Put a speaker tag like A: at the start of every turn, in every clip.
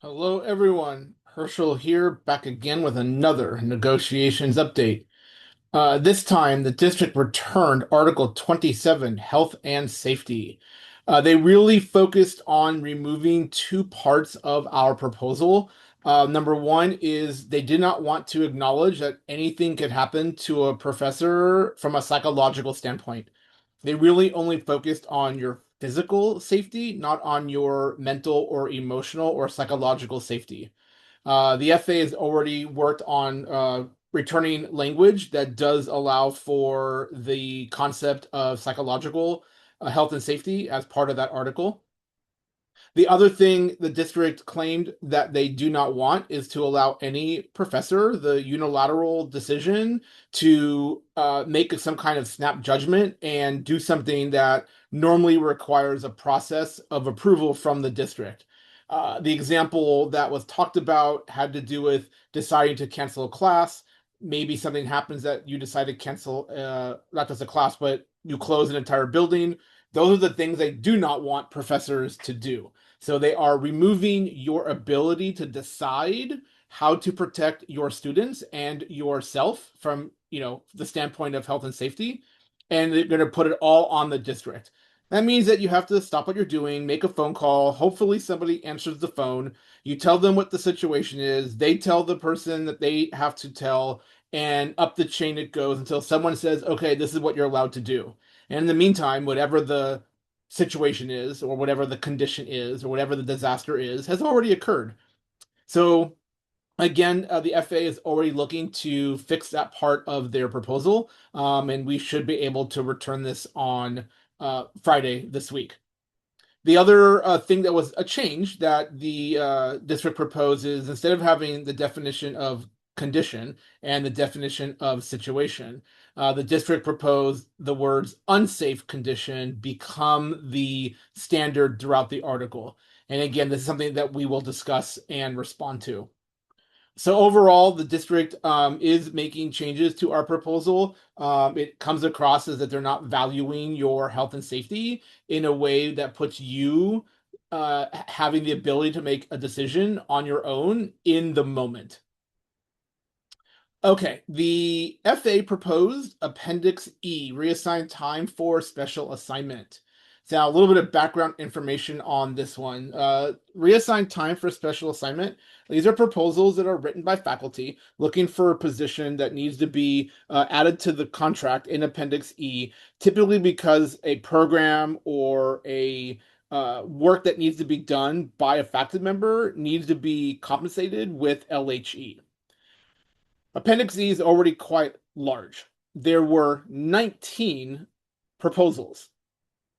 A: Hello, everyone. Herschel here, back again with another negotiations update. This time, the district returned Article 27, Health and Safety. They really focused on removing two parts of our proposal. Number one is they did not want to acknowledge that anything could happen to a professor from a psychological standpoint. They really only focused on your physical safety, not on your mental or emotional or psychological safety. The FA has already worked on returning language that does allow for the concept of psychological health and safety as part of that article. The other thing the district claimed that they do not want is to allow any professor the unilateral decision to make some kind of snap judgment and do something that normally requires a process of approval from the district. The example that was talked about had to do with deciding to cancel a class. Maybe something happens that you decide to cancel, not just a class, but you close an entire building. Those are the things they do not want professors to do. So they are removing your ability to decide how to protect your students and yourself from, the standpoint of health and safety, and they're going to put it all on the district. That means that you have to stop what you're doing, make a phone call. Hopefully, somebody answers the phone. You tell them what the situation is. They tell the person that they have to tell, and up the chain it goes until someone says, okay, this is what you're allowed to do. And in the meantime, whatever the situation is, or whatever the condition is, or whatever the disaster is, has already occurred. So, again, the FAA is already looking to fix that part of their proposal, and we should be able to return this on Friday this week. The other thing that was a change that the district proposes, instead of having the definition of condition and the definition of situation, the district proposed the words unsafe condition become the standard throughout the article. And again, this is something that we will discuss and respond to. So overall, the district is making changes to our proposal. It comes across as that they're not valuing your health and safety in a way that puts you having the ability to make a decision on your own in the moment. Okay, the FA proposed Appendix E, reassigned time for special assignment. Now, a little bit of background information on this one. Reassigned time for special assignment. These are proposals that are written by faculty looking for a position that needs to be added to the contract in Appendix E, typically because a program or a work that needs to be done by a faculty member needs to be compensated with LHE. Appendix E is already quite large. There were 19 proposals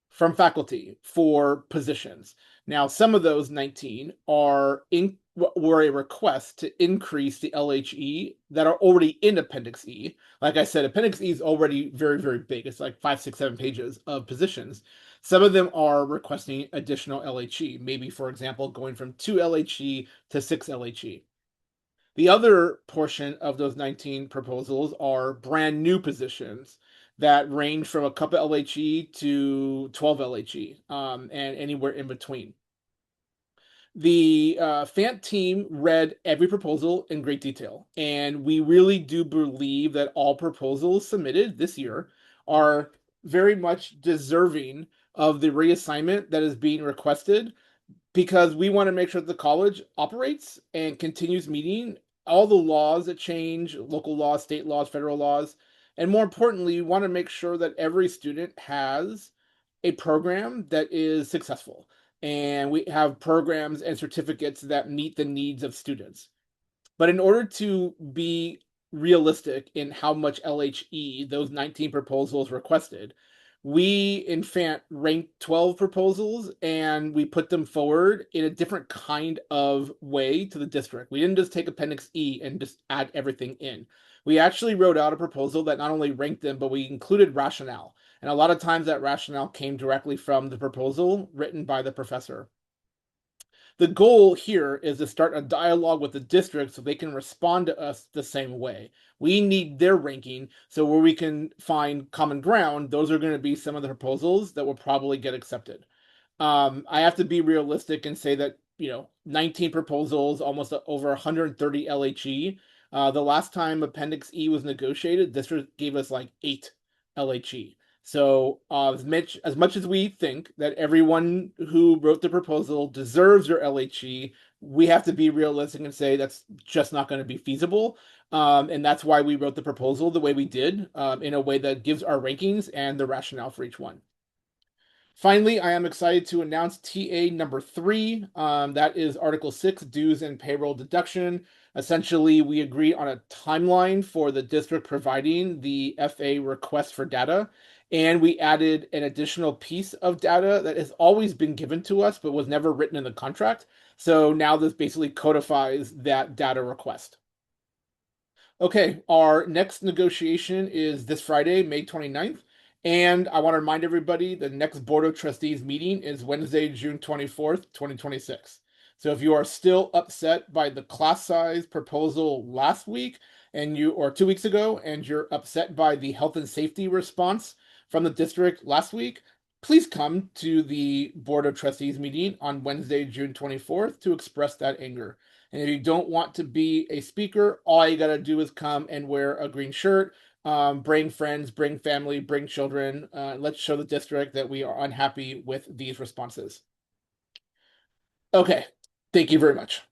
A: from faculty for positions. Now, some of those 19 were a request to increase the LHE that are already in Appendix E. Like I said, Appendix E is already very, very big. It's like 5, 6, 7 pages of positions. Some of them are requesting additional LHE, maybe, for example, going from 2 LHE to 6 LHE. The other portion of those 19 proposals are brand new positions that range from a couple LHE to 12 LHE, and anywhere in between. The FANT team read every proposal in great detail, and we really do believe that all proposals submitted this year are very much deserving of the reassignment that is being requested, because we want to make sure that the college operates and continues meeting all the laws that change, local laws, state laws, federal laws. And more importantly, we want to make sure that every student has a program that is successful. And we have programs and certificates that meet the needs of students. But in order to be realistic in how much LHE those 19 proposals requested, we in FANT ranked 12 proposals and we put them forward in a different kind of way to the district. We didn't just take Appendix E and just add everything in. We actually wrote out a proposal that not only ranked them, but we included rationale. And a lot of times that rationale came directly from the proposal written by the professor. The goal here is to start a dialogue with the district so they can respond to us the same way. We need their ranking, so where we can find common ground, those are going to be some of the proposals that will probably get accepted. I have to be realistic and say that 19 proposals, almost over 130 LHE. The last time Appendix E was negotiated, this gave us like 8 LHE. So as much as we think that everyone who wrote the proposal deserves their LHE, we have to be realistic and say that's just not going to be feasible. And that's why we wrote the proposal the way we did, in a way that gives our rankings and the rationale for each one. Finally, I am excited to announce TA number 3. That is Article 6, dues and payroll deduction. Essentially, we agreed on a timeline for the district providing the FA request for data, and we added an additional piece of data that has always been given to us but was never written in the contract. So now this basically codifies that data request. Okay, our next negotiation is this Friday, May 29th. And I want to remind everybody the next Board of Trustees meeting is Wednesday, June 24th, 2026. So if you are still upset by the class size proposal last week or 2 weeks ago, and you're upset by the health and safety response from the district last week, please come to the Board of Trustees meeting on Wednesday, June 24th to express that anger. And if you don't want to be a speaker, all you got to do is come and wear a green shirt. Bring friends, bring family, bring children. Let's show the district that we are unhappy with these responses. Okay, thank you very much.